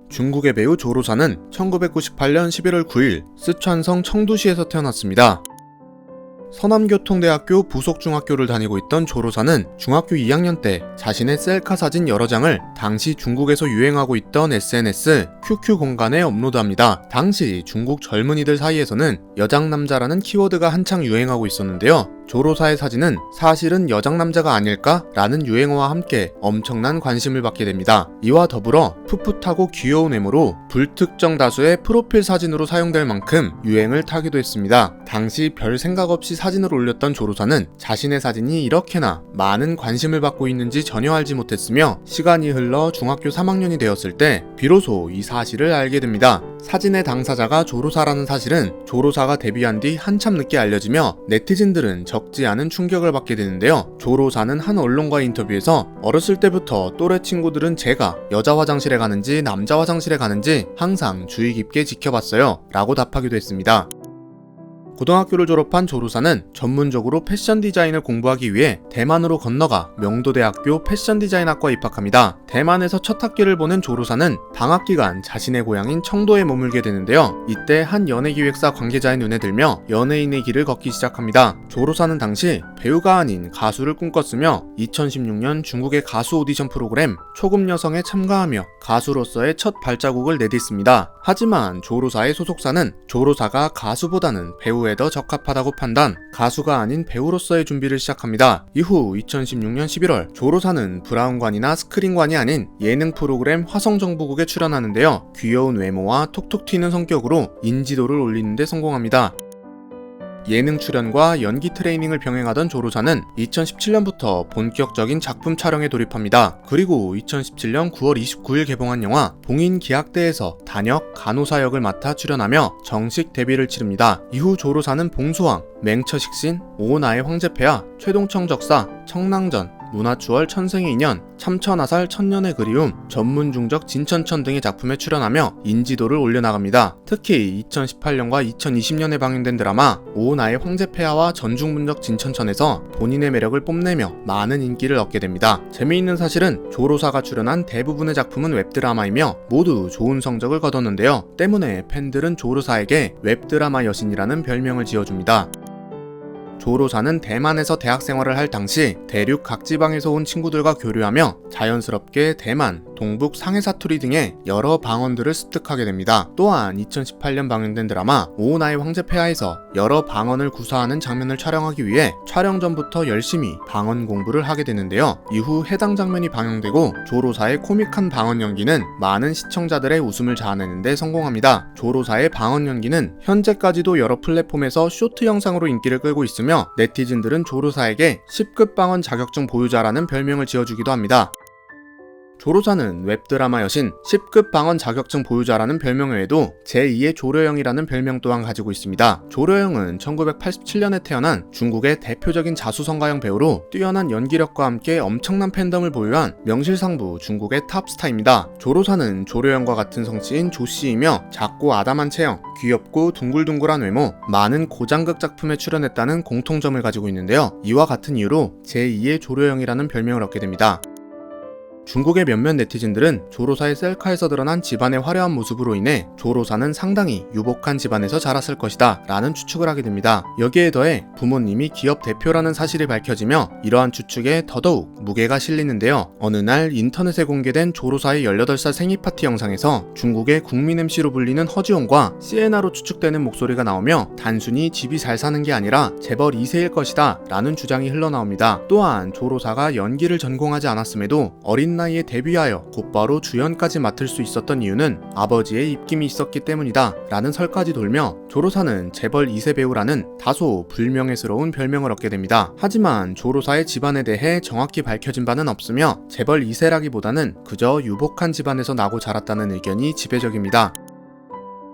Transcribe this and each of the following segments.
중국의 배우 조로사는 1998년 11월 9일 쓰촨성 청두시에서 태어났습니다. 서남교통대학교 부속중학교를 다니고 있던 조로사는 중학교 2학년 때 자신의 셀카 사진 여러 장을 당시 중국에서 유행하고 있던 SNS QQ 공간에 업로드합니다. 당시 중국 젊은이들 사이에서는 여장남자라는 키워드가 한창 유행하고 있었는데요. 조로사의 사진은 사실은 여장남자가 아닐까? 라는 유행어와 함께 엄청난 관심을 받게 됩니다. 이와 더불어 풋풋하고 귀여운 외모로 불특정 다수의 프로필 사진으로 사용될 만큼 유행을 타기도 했습니다. 당시 별 생각 없이 사진을 올렸던 조로사는 자신의 사진이 이렇게나 많은 관심을 받고 있는지 전혀 알지 못했으며 시간이 흘러 중학교 3학년이 되었을 때 비로소 이 사실을 알게 됩니다. 사진의 당사자가 조로사라는 사실은 조로사가 데뷔한 뒤 한참 늦게 알려지며 네티즌들은 적지 않은 충격을 받게 되는데요. 조로사는 한 언론과의 인터뷰에서 어렸을 때부터 또래 친구들은 제가 여자 화장실에 가는지 남자 화장실에 가는지 항상 주의 깊게 지켜봤어요 라고 답하기도 했습니다. 고등학교를 졸업한 조로사는 전문적으로 패션 디자인을 공부하기 위해 대만으로 건너가 명도대학교 패션 디자인학과에 입학합니다. 대만에서 첫 학기를 보낸 조로사는 방학 기간 자신의 고향인 청도에 머물게 되는데요. 이때 한 연예기획사 관계자의 눈에 들며 연예인의 길을 걷기 시작합니다. 조로사는 당시 배우가 아닌 가수를 꿈꿨으며 2016년 중국의 가수 오디션 프로그램 초급 여성에 참가하며 가수로서의 첫 발자국을 내딛습니다. 하지만 조로사의 소속사는 조로사가 가수보다는 배우에 더 적합하다고 판단, 가수가 아닌 배우로서의 준비를 시작합니다. 이후 2016년 11월 조로사는 브라운관이나 스크린관이 아닌 예능 프로그램 화성정보국에 출연하는데요. 귀여운 외모와 톡톡 튀는 성격으로 인지도를 올리는 데 성공합니다. 예능 출연과 연기 트레이닝을 병행하던 조로사는 2017년부터 본격적인 작품 촬영에 돌입합니다. 그리고 2017년 9월 29일 개봉한 영화 봉인기약대에서 단역 간호사 역을 맡아 출연하며 정식 데뷔를 치릅니다. 이후 조로사는 봉수왕, 맹처식신, 오나의 황제폐하, 최동청 적사, 청랑전, 문화추월 천생의 인연, 참천하살 천년의 그리움, 전문중적 진천천 등의 작품에 출연하며 인지도를 올려나갑니다. 특히 2018년과 2020년에 방영된 드라마 오나의 황제폐하와 전중문적 진천천에서 본인의 매력을 뽐내며 많은 인기를 얻게 됩니다. 재미있는 사실은 조로사가 출연한 대부분의 작품은 웹드라마이며 모두 좋은 성적을 거뒀는데요. 때문에 팬들은 조로사에게 웹드라마 여신이라는 별명을 지어줍니다. 조로사는 대만에서 대학 생활을 할 당시 대륙 각 지방에서 온 친구들과 교류하며 자연스럽게 대만, 동북, 상해 사투리 등의 여러 방언들을 습득하게 됩니다. 또한 2018년 방영된 드라마 오나의 황제폐하에서 여러 방언을 구사하는 장면을 촬영하기 위해 촬영 전부터 열심히 방언 공부를 하게 되는데요. 이후 해당 장면이 방영되고 조로사의 코믹한 방언 연기는 많은 시청자들의 웃음을 자아내는 데 성공합니다. 조로사의 방언 연기는 현재까지도 여러 플랫폼에서 쇼트 영상으로 인기를 끌고 있으며 네티즌들은 조로사에게 10급 방언 자격증 보유자라는 별명을 지어주기도 합니다. 조로사는 웹드라마 여신, 10급 방언 자격증 보유자라는 별명 외에도 제2의 조려영이라는 별명 또한 가지고 있습니다. 조려영은 1987년에 태어난 중국의 대표적인 자수성가형 배우로 뛰어난 연기력과 함께 엄청난 팬덤을 보유한 명실상부 중국의 탑스타입니다. 조로사는 조려영과 같은 성씨인 조씨이며 작고 아담한 체형, 귀엽고 둥글둥글한 외모, 많은 고장극 작품에 출연했다는 공통점을 가지고 있는데요. 이와 같은 이유로 제2의 조려영이라는 별명을 얻게 됩니다. 중국의 몇몇 네티즌들은 조로사의 셀카에서 드러난 집안의 화려한 모습으로 인해 조로사는 상당히 유복한 집안에서 자랐을 것이다 라는 추측을 하게 됩니다. 여기에 더해 부모님이 기업 대표라는 사실이 밝혀지며 이러한 추측에 더더욱 무게가 실리는데요. 어느 날 인터넷에 공개된 조로사의 18살 생일 파티 영상에서 중국의 국민 MC로 불리는 허지용과 시에나로 추측되는 목소리가 나오며 단순히 집이 잘 사는 게 아니라 재벌 2세일 것이다 라는 주장이 흘러나옵니다. 또한 조로사가 연기를 전공하지 않았음에도 어린 나이에 데뷔하여 곧바로 주연까지 맡을 수 있었던 이유는 아버지의 입김이 있었기 때문이다 라는 설까지 돌며 조로사는 재벌 2세 배우라는 다소 불명예스러운 별명을 얻게 됩니다. 하지만 조로사의 집안에 대해 정확히 밝혀진 바는 없으며 재벌 2세라기보다는 그저 유복한 집안에서 나고 자랐다는 의견이 지배적입니다.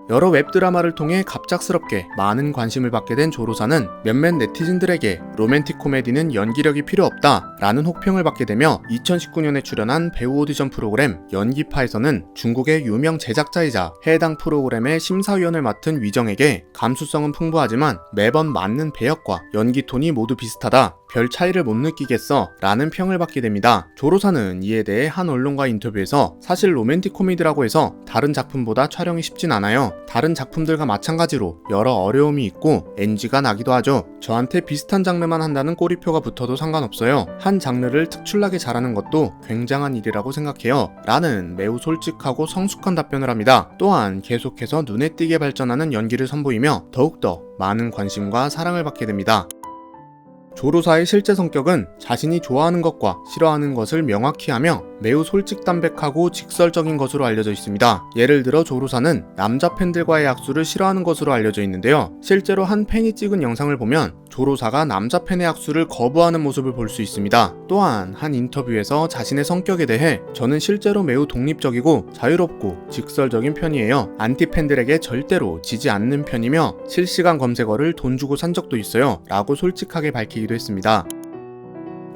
여러 웹드라마를 통해 갑작스럽게 많은 관심을 받게 된 조로사는 몇몇 네티즌들에게 로맨틱 코미디는 연기력이 필요 없다 라는 혹평을 받게 되며 2019년에 출연한 배우 오디션 프로그램 연기파에서는 중국의 유명 제작자이자 해당 프로그램의 심사위원을 맡은 위정에게 감수성은 풍부하지만 매번 맞는 배역과 연기 톤이 모두 비슷하다, 별 차이를 못 느끼겠어 라는 평을 받게 됩니다. 조로사는 이에 대해 한 언론과 인터뷰에서 사실 로맨틱 코미디라고 해서 다른 작품보다 촬영이 쉽진 않아요. 다른 작품들과 마찬가지로 여러 어려움이 있고 NG가 나기도 하죠. 저한테 비슷한 장르만 한다는 꼬리표가 붙어도 상관없어요. 한 장르를 특출나게 잘하는 것도 굉장한 일이라고 생각해요 라는 매우 솔직하고 성숙한 답변을 합니다. 또한 계속해서 눈에 띄게 발전하는 연기를 선보이며 더욱더 많은 관심과 사랑을 받게 됩니다. 조로사의 실제 성격은 자신이 좋아하는 것과 싫어하는 것을 명확히 하며 매우 솔직담백하고 직설적인 것으로 알려져 있습니다. 예를 들어 조로사는 남자 팬들과의 악수를 싫어하는 것으로 알려져 있는데요. 실제로 한 팬이 찍은 영상을 보면 조로사가 남자 팬의 악수를 거부하는 모습을 볼 수 있습니다. 또한 한 인터뷰에서 자신의 성격에 대해 저는 실제로 매우 독립적이고 자유롭고 직설적인 편이에요. 안티 팬들에게 절대로 지지 않는 편이며 실시간 검색어를 돈 주고 산 적도 있어요 라고 솔직하게 밝히기도 했습니다.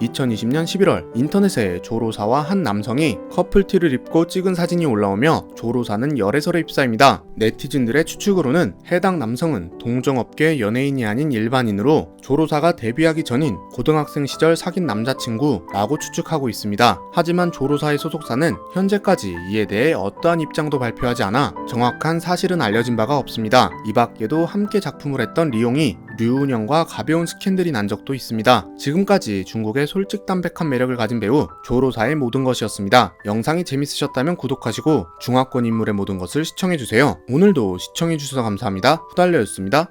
2020년 11월 인터넷에 조로사와 한 남성이 커플티를 입고 찍은 사진이 올라오며 조로사는 열애설에 휩싸입니다. 네티즌들의 추측으로는 해당 남성은 동종업계 연예인이 아닌 일반인으로 조로사가 데뷔하기 전인 고등학생 시절 사귄 남자친구라고 추측하고 있습니다. 하지만 조로사의 소속사는 현재까지 이에 대해 어떠한 입장도 발표하지 않아 정확한 사실은 알려진 바가 없습니다. 이 밖에도 함께 작품을 했던 리용이 류은영과 가벼운 스캔들이 난 적도 있습니다. 지금까지 중국의 솔직담백한 매력을 가진 배우 조로사의 모든 것이었습니다. 영상이 재밌으셨다면 구독하시고 중화권 인물의 모든 것을 시청해주세요. 오늘도 시청해주셔서 감사합니다. 후달려였습니다.